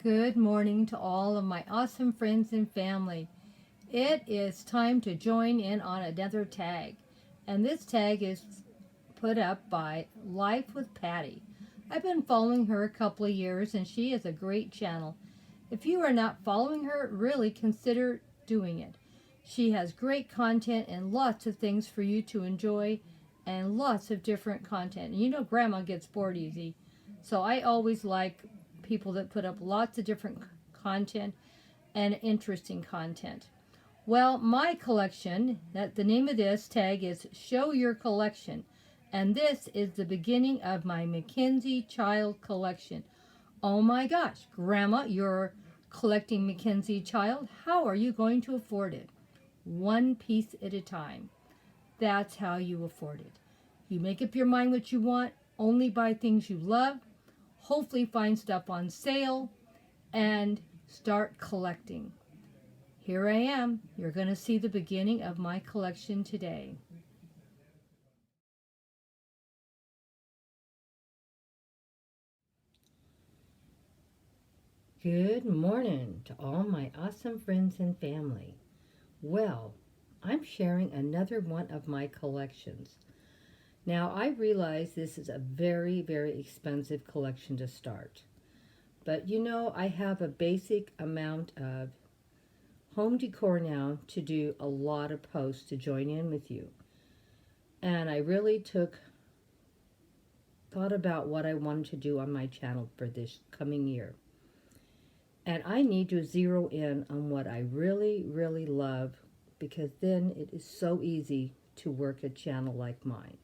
Good morning to all of my awesome friends and family. It is time to join in on another tag. And this tag is put up by Life with Patti. I've been following her a couple of years and she is a great channel. If you are not following her, really consider doing it. She has great content and lots of things for you to enjoy and lots of different content. And you know Grandma gets bored easy. So I always like people that put up lots of different content and interesting content. Well, my collection, that the name of this tag is Show Your Collection. And this is the beginning of my Mackenzie Child collection. Oh my gosh, Grandma, you're collecting Mackenzie Child. How are you going to afford it? One piece at a time. That's how you afford it. You make up your mind what you want, only buy things you love, hopefully find stuff on sale, and start collecting. Here I am. You're going to see the beginning of my collection today. Good morning to all my awesome friends and family. Well, I'm sharing another one of my collections. Now, I realize this is a very, very expensive collection to start. But you know, I have a basic amount of home decor now to do a lot of posts to join in with you. And I really thought about what I wanted to do on my channel for this coming year. And I need to zero in on what I really, really love, because then it is so easy to work a channel like mine.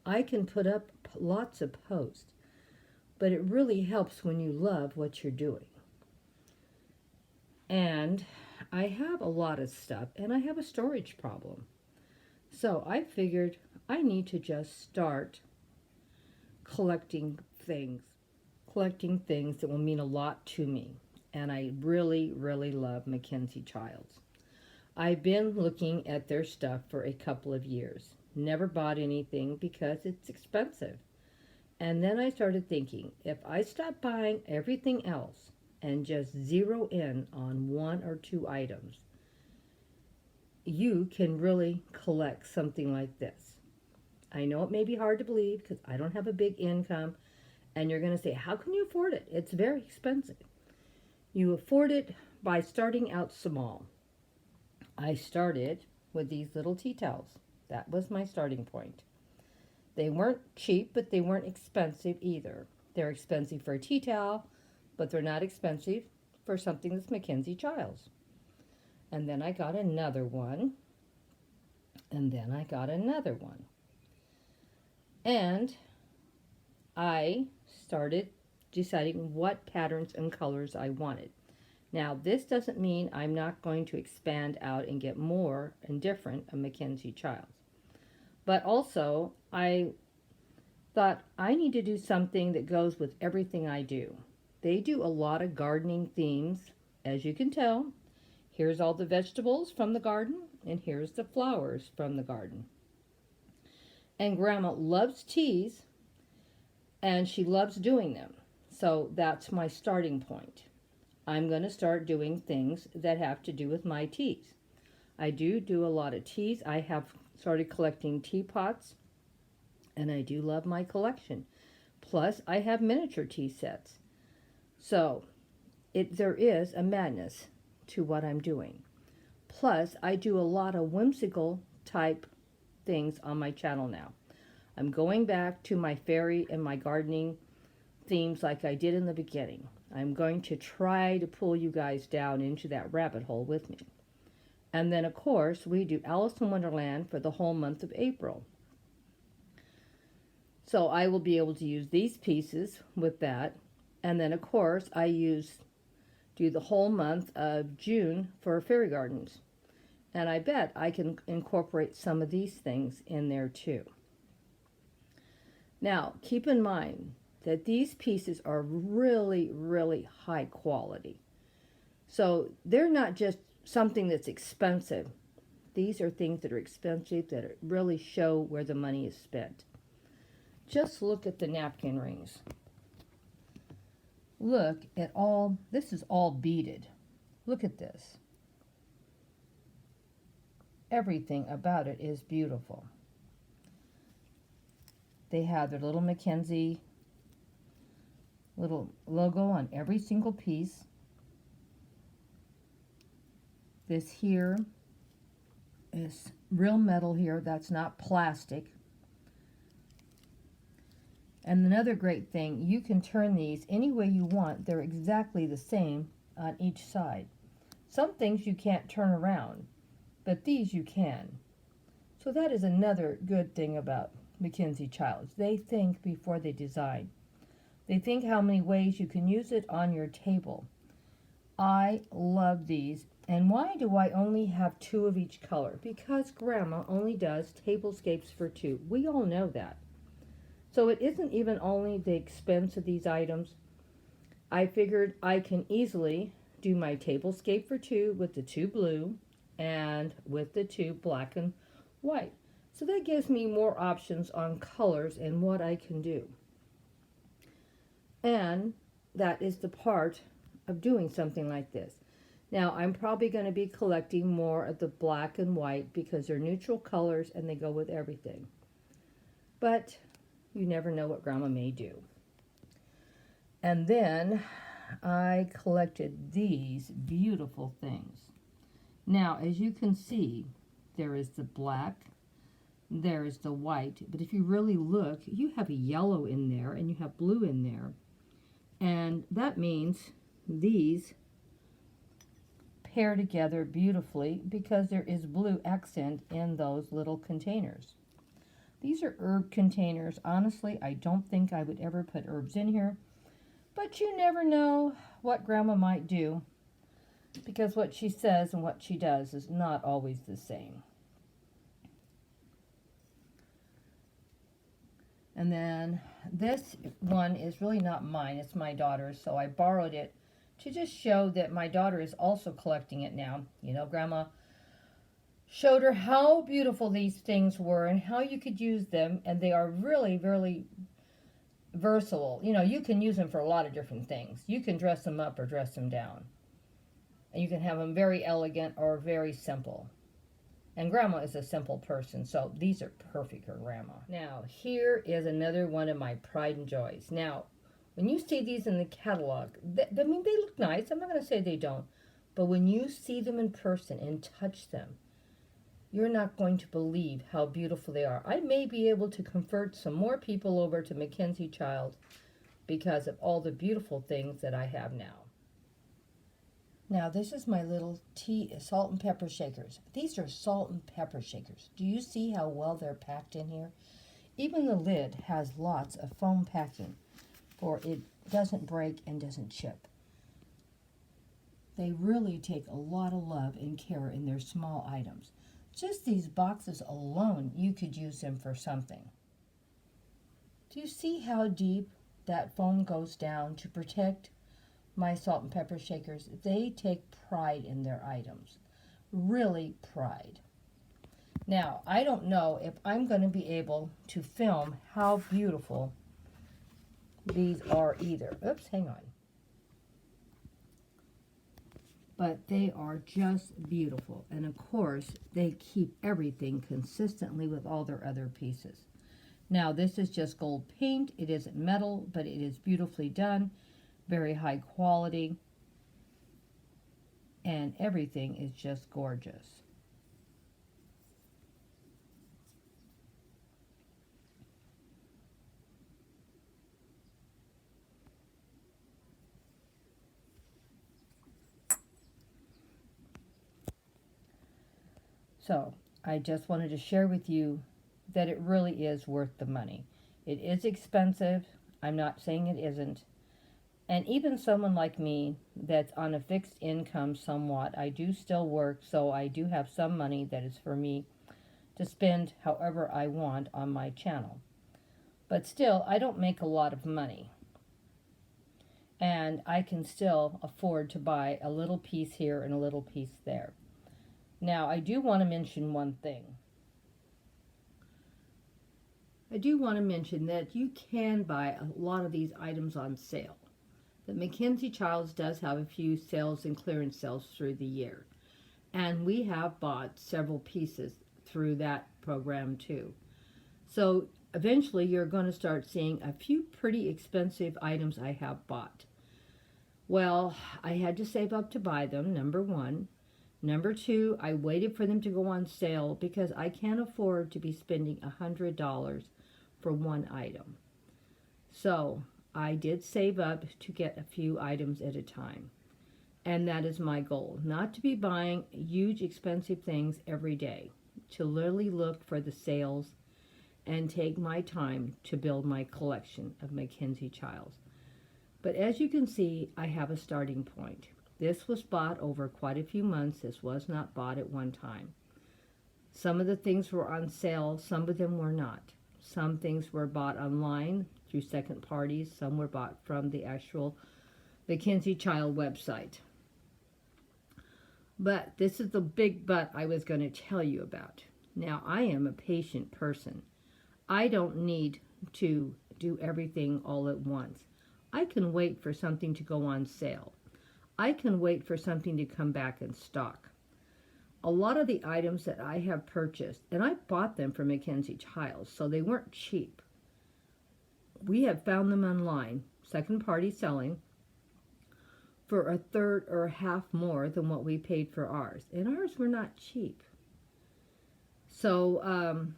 I can put up lots of posts, but it really helps when you love what you're doing. And I have a lot of stuff, and I have a storage problem. So I figured I need to just start collecting things that will mean a lot to me. And I really, really love Mackenzie Childs. I've been looking at their stuff for a couple of years. Never bought anything because it's expensive. And then I started thinking, if I stop buying everything else and just zero in on one or two items, you can really collect something like this. I know it may be hard to believe because I don't have a big income, and you're going to say, how can you afford it? It's very expensive. You afford it by starting out small. I started with these little tea towels. That was my starting point. They weren't cheap, but they weren't expensive either. They're expensive for a tea towel, but they're not expensive for something that's Mackenzie Childs. And then I got another one, and then I got another one. And I started deciding what patterns and colors I wanted. Now, this doesn't mean I'm not going to expand out and get more and different of Mackenzie Childs. But also, I thought I need to do something that goes with everything I do. They do a lot of gardening themes, as you can tell. Here's all the vegetables from the garden, and here's the flowers from the garden. And Grandma loves teas, and she loves doing them. So that's my starting point. I'm going to start doing things that have to do with my teas. I do a lot of teas. I have started collecting teapots, and I do love my collection. Plus, I have miniature tea sets. So, there is a madness to what I'm doing. Plus, I do a lot of whimsical type things on my channel now. I'm going back to my fairy and my gardening themes like I did in the beginning. I'm going to try to pull you guys down into that rabbit hole with me. And then, of course, we do Alice in Wonderland for the whole month of April. So I will be able to use these pieces with that. And then, of course, I do the whole month of June for fairy gardens. And I bet I can incorporate some of these things in there too. Now, keep in mind that these pieces are really, really high quality. So they're not just something that's expensive. These are things that are expensive that really show where the money is spent. Just look at the napkin rings. Look at all, this is all beaded. Look at this. Everything about it is beautiful. They have their little Mackenzie little logo on every single piece. This here is real metal here. That's not plastic. And another great thing, you can turn these any way you want. They're exactly the same on each side. Some things you can't turn around, but these you can. So that is another good thing about Mackenzie Childs. They think before they design. They think how many ways you can use it on your table. I love these. And why do I only have 2 of each color? Because Grandma only does tablescapes for 2. We all know that. So it isn't even only the expense of these items. I figured I can easily do my tablescape for 2 with the 2 blue and with the 2 black and white. So that gives me more options on colors and what I can do. And that is the part of doing something like this. Now, I'm probably going to be collecting more of the black and white because they're neutral colors and they go with everything. But you never know what Grandma may do. And then I collected these beautiful things. Now, as you can see, there is the black, there is the white, but if you really look, you have a yellow in there and you have blue in there. And that means these pair together beautifully because there is blue accent in those little containers. These are herb containers. Honestly, I don't think I would ever put herbs in here, but you never know what Grandma might do because what she says and what she does is not always the same. And then this one is really not mine, it's my daughter's, so I borrowed it to just show that my daughter is also collecting it now. You know, Grandma showed her how beautiful these things were and how you could use them, and they are really, really versatile. You know, you can use them for a lot of different things. You can dress them up or dress them down. And you can have them very elegant or very simple. And Grandma is a simple person, so these are perfect for Grandma. Now, here is another one of my pride and joys. Now, when you see these in the catalog, I mean, they look nice. I'm not going to say they don't. But when you see them in person and touch them, you're not going to believe how beautiful they are. I may be able to convert some more people over to Mackenzie Childs because of all the beautiful things that I have now. Now, this is my little salt and pepper shakers. These are salt and pepper shakers. Do you see how well they're packed in here? Even the lid has lots of foam packing for it doesn't break and doesn't chip. They really take a lot of love and care in their small items. Just these boxes alone, you could use them for something. Do you see how deep that foam goes down to protect my salt and pepper shakers? They take pride in their items. Really pride. Now, I don't know if I'm going to be able to film how beautiful these are either. Oops, hang on. But they are just beautiful. And of course, they keep everything consistently with all their other pieces. Now, this is just gold paint. It isn't metal, but it is beautifully done. Very high quality. And everything is just gorgeous. So, I just wanted to share with you that it really is worth the money. It is expensive. I'm not saying it isn't. And even someone like me that's on a fixed income somewhat, I do still work, so I do have some money that is for me to spend however I want on my channel. But still, I don't make a lot of money. And I can still afford to buy a little piece here and a little piece there. Now, I do want to mention one thing. I do want to mention that you can buy a lot of these items on sale. But Mackenzie Childs does have a few sales and clearance sales through the year. And we have bought several pieces through that program too. So eventually you're going to start seeing a few pretty expensive items I have bought. Well, I had to save up to buy them, number one. Number two, I waited for them to go on sale because I can't afford to be spending $100 for one item. So I did save up to get a few items at a time. And that is my goal, not to be buying huge expensive things every day, to literally look for the sales and take my time to build my collection of Mackenzie Childs. But as you can see, I have a starting point. This was bought over quite a few months. This was not bought at one time. Some of the things were on sale, some of them were not. Some things were bought online through second parties. Some were bought from the actual Mackenzie Child website. But this is the big but I was going to tell you about. Now, I am a patient person. I don't need to do everything all at once. I can wait for something to go on sale. I can wait for something to come back in stock. A lot of the items that I have purchased, and I bought them from Mackenzie Childs, so they weren't cheap. We have found them online, second party selling, for a third or a half more than what we paid for ours. And ours were not cheap. So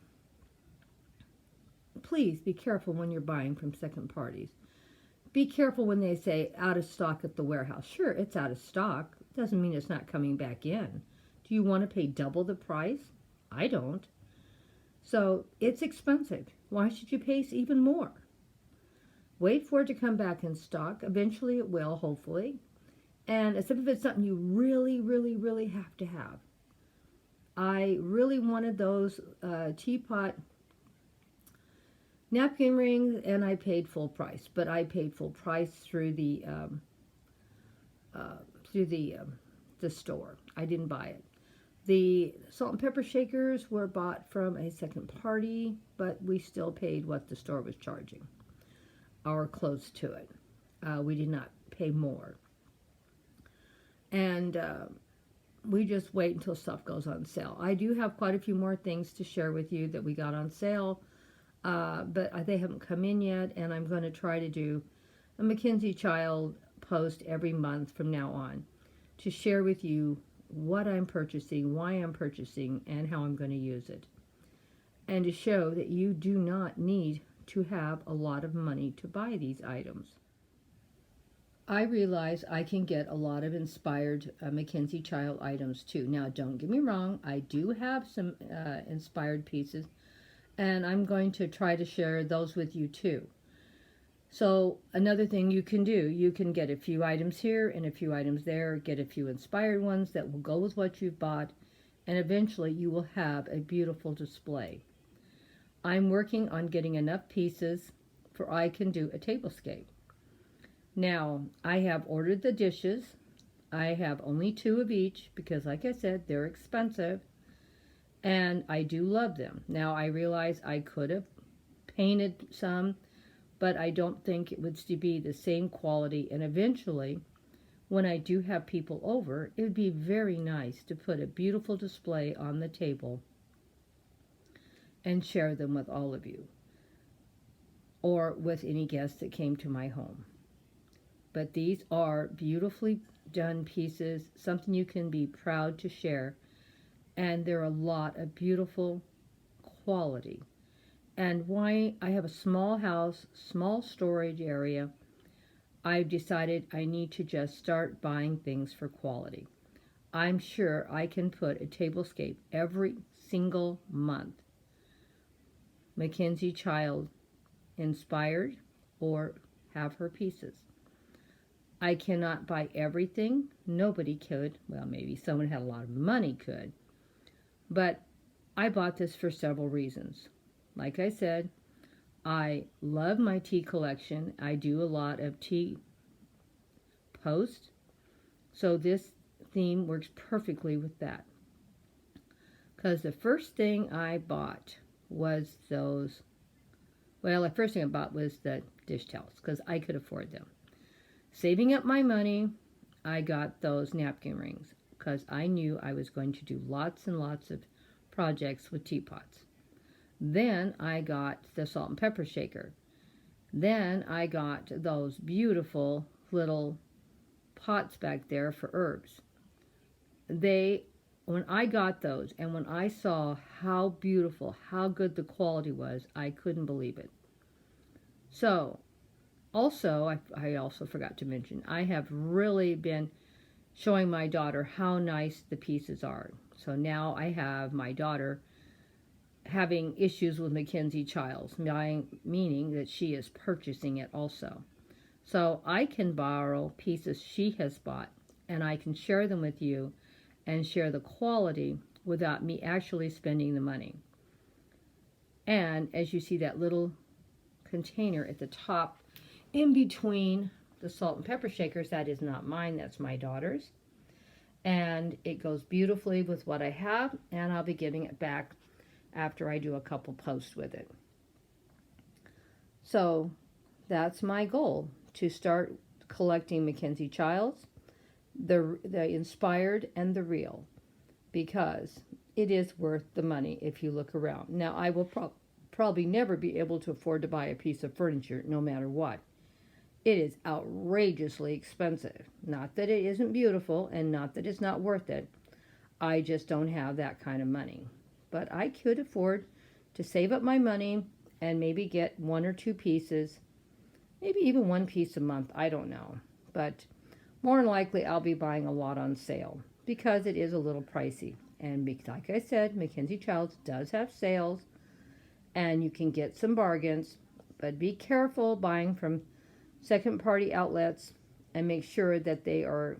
please be careful when you're buying from second parties. Be careful when they say out of stock at the warehouse. Sure, it's out of stock. Doesn't mean it's not coming back in. Do you want to pay double the price? I don't. So it's expensive. Why should you pay even more? Wait for it to come back in stock. Eventually it will, hopefully. And except if it's something you really, really, really have to have. I really wanted those teapot napkin rings, and I paid full price. But I paid full price through the store. I didn't buy it. The salt and pepper shakers were bought from a second party, but we still paid what the store was charging, or close to it. We did not pay more. And we just wait until stuff goes on sale. I do have quite a few more things to share with you that we got on sale, but they haven't come in yet, and I'm going to try to do a Mackenzie Child post every month from now on to share with you what I'm purchasing, why I'm purchasing, and how I'm going to use it. And to show that you do not need to have a lot of money to buy these items. I realize I can get a lot of inspired Mackenzie Child items too. Now, don't get me wrong, I do have some inspired pieces, and I'm going to try to share those with you too. So another thing you can do, you can get a few items here and a few items there, get a few inspired ones that will go with what you've bought, and eventually you will have a beautiful display. I'm working on getting enough pieces for I can do a tablescape. Now, I have ordered the dishes. I have only 2 of each because, like I said, they're expensive, and I do love them. Now, I realize I could have painted some, but I don't think it would be the same quality, and eventually, when I do have people over, it would be very nice to put a beautiful display on the table and share them with all of you, or with any guests that came to my home. But these are beautifully done pieces, something you can be proud to share, and they're a lot of beautiful quality. And why I have a small house, small storage area, I've decided I need to just start buying things for quality. I'm sure I can put a tablescape every single month, Mackenzie Child inspired, or have her pieces. I cannot buy everything. Nobody could. Well, maybe someone had a lot of money could. But I bought this for several reasons. Like I said, I love my tea collection. I do a lot of tea posts. So this theme works perfectly with that. Because the first thing I bought was the first thing I bought was the dish towels, because I could afford them. saving up my money, I got those napkin rings because I knew I was going to do lots and lots of projects with teapots. Then I got the salt and pepper shaker. Then I got those beautiful little pots back there for herbs. When I got those and when I saw how beautiful, how good the quality was, I couldn't believe it. So, also, I also forgot to mention, I have really been showing my daughter how nice the pieces are. So now I have my daughter having issues with Mackenzie Childs, meaning that she is purchasing it also. So I can borrow pieces she has bought and I can share them with you and share the quality without me actually spending the money. And as you see that little container at the top in between the salt and pepper shakers, that is not mine, that's my daughter's. And it goes beautifully with what I have, and I'll be giving it back after I do a couple posts with it. So that's my goal, to start collecting Mackenzie Childs, the inspired and the real, because it is worth the money if you look around. Now, I will probably never be able to afford to buy a piece of furniture no matter what. It is outrageously expensive. Not that it isn't beautiful and not that it's not worth it. I just don't have that kind of money. But I could afford to save up my money and maybe get one or two pieces, maybe even one piece a month, I don't know. But more than likely I'll be buying a lot on sale because it is a little pricey. And like I said, Mackenzie Childs does have sales and you can get some bargains, but be careful buying from second-party outlets and make sure that they are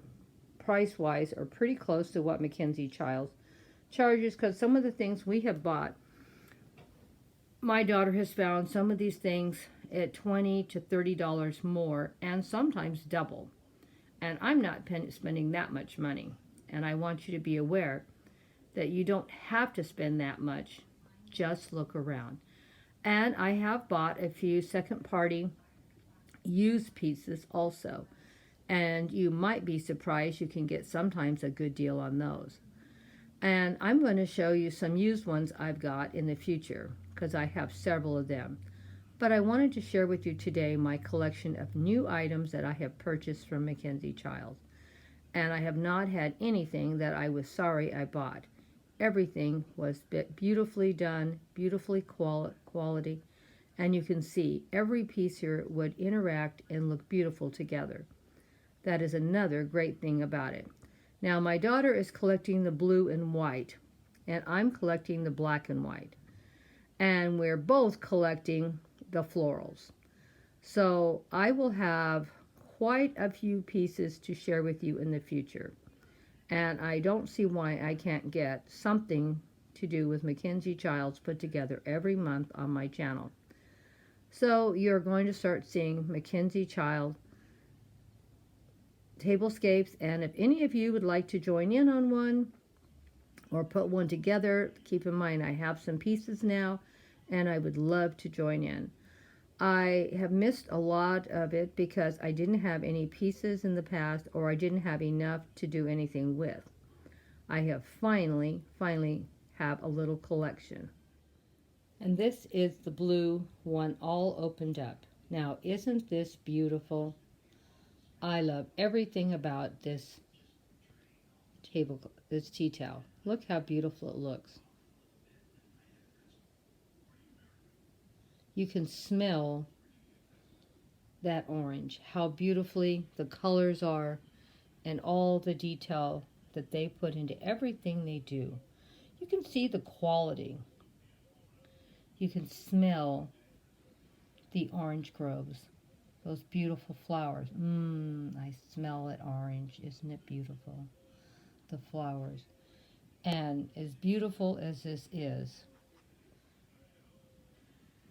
price-wise or pretty close to what Mackenzie Childs charges, because some of the things we have bought, my daughter has found some of these things at $20 to $30 more and sometimes double. And I'm not spending that much money. And I want you to be aware that you don't have to spend that much. Just look around. And I have bought a few second-party used pieces also, and you might be surprised you can get sometimes a good deal on those. And I'm going to show you some used ones I've got in the future because I have several of them, but I wanted to share with you today my collection of new items that I have purchased from Mackenzie Childs. And I have not had anything that I was sorry I bought. Everything was beautifully done, beautifully quality. And you can see every piece here would interact and look beautiful together. That is another great thing about it. Now, my daughter is collecting the blue and white, and I'm collecting the black and white. And we're both collecting the florals. So I will have quite a few pieces to share with you in the future. And I don't see why I can't get something to do with Mackenzie Childs put together every month on my channel. So you're going to start seeing Mackenzie Child tablescapes, and if any of you would like to join in on one or put one together, keep in mind I have some pieces now and I would love to join in. I have missed a lot of it because I didn't have any pieces in the past, or I didn't have enough to do anything with. I have finally have a little collection. And this is the blue one all opened up. Now, isn't this beautiful? I love everything about this tea towel. Look how beautiful it looks. You can smell that orange, how beautifully the colors are, and all the detail that they put into everything they do. You can see the quality. You can smell the orange groves, those beautiful flowers. I smell it orange. Isn't it beautiful? The flowers. And as beautiful as this is,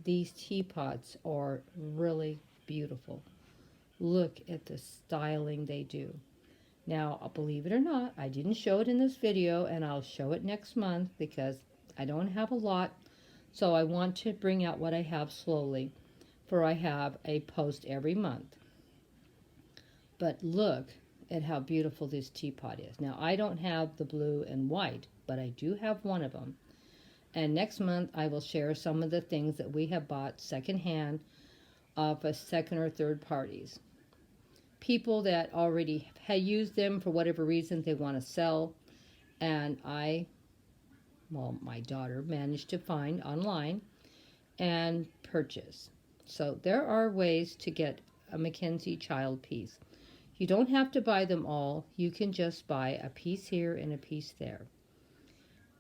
these teapots are really beautiful. Look at the styling they do. Now, believe it or not, I didn't show it in this video, and I'll show it next month because I don't have a lot. So I want to bring out what I have slowly, for I have a post every month. But look at how beautiful this teapot is. Now, I don't have the blue and white, but I do have one of them. And next month, I will share some of the things that we have bought secondhand off of second or third parties. People that already had used them for whatever reason they want to sell. And my daughter managed to find online and purchase. So there are ways to get a Mackenzie Child piece. You don't have to buy them all. You can just buy a piece here and a piece there.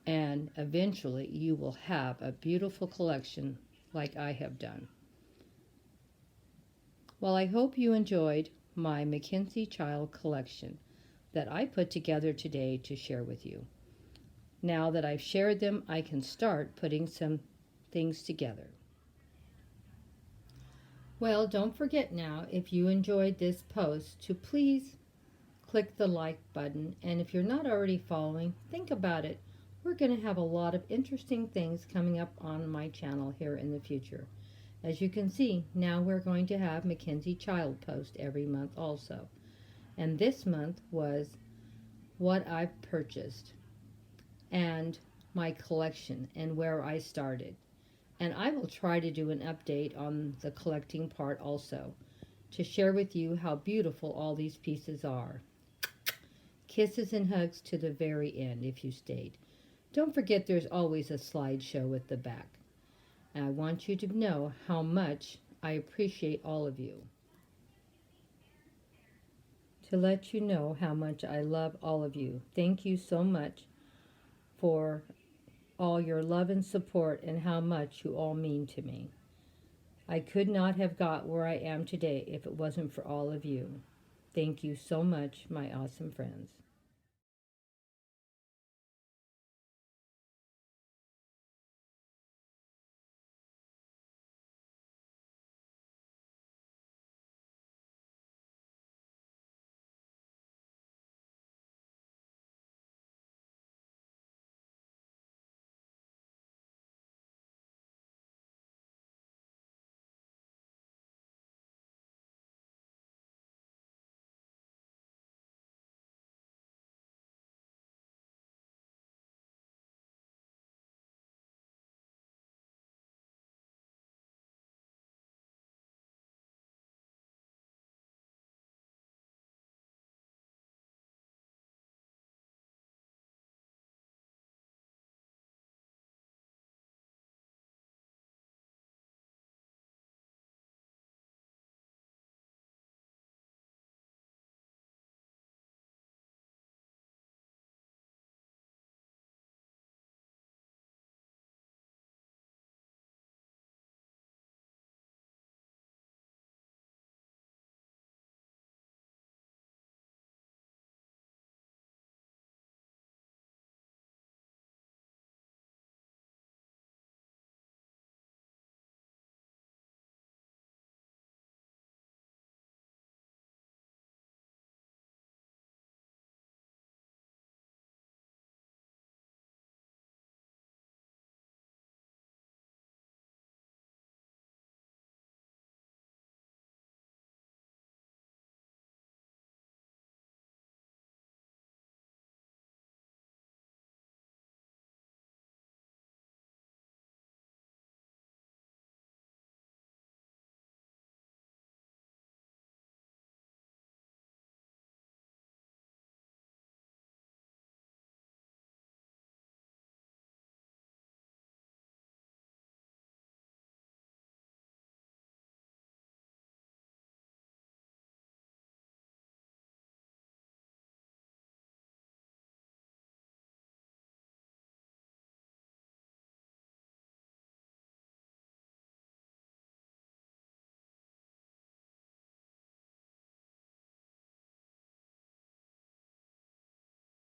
And eventually you will have a beautiful collection like I have done. Well, I hope you enjoyed my Mackenzie Child collection that I put together today to share with you. Now that I've shared them, I can start putting some things together. Well, don't forget now, if you enjoyed this post, to please click the like button. And if you're not already following, think about it. We're going to have a lot of interesting things coming up on my channel here in the future. As you can see, now we're going to have Mackenzie Child post every month also. And this month was what I've purchased and my collection and where I started. And I will try to do an update on the collecting part also to share with you how beautiful all these pieces are. Kisses and hugs to the very end if you stayed. Don't forget there's always a slideshow at the back. And I want you to know how much I appreciate all of you. To let you know how much I love all of you. Thank you so much for all your love and support and how much you all mean to me. I could not have got where I am today if it wasn't for all of you. Thank you so much, my awesome friends.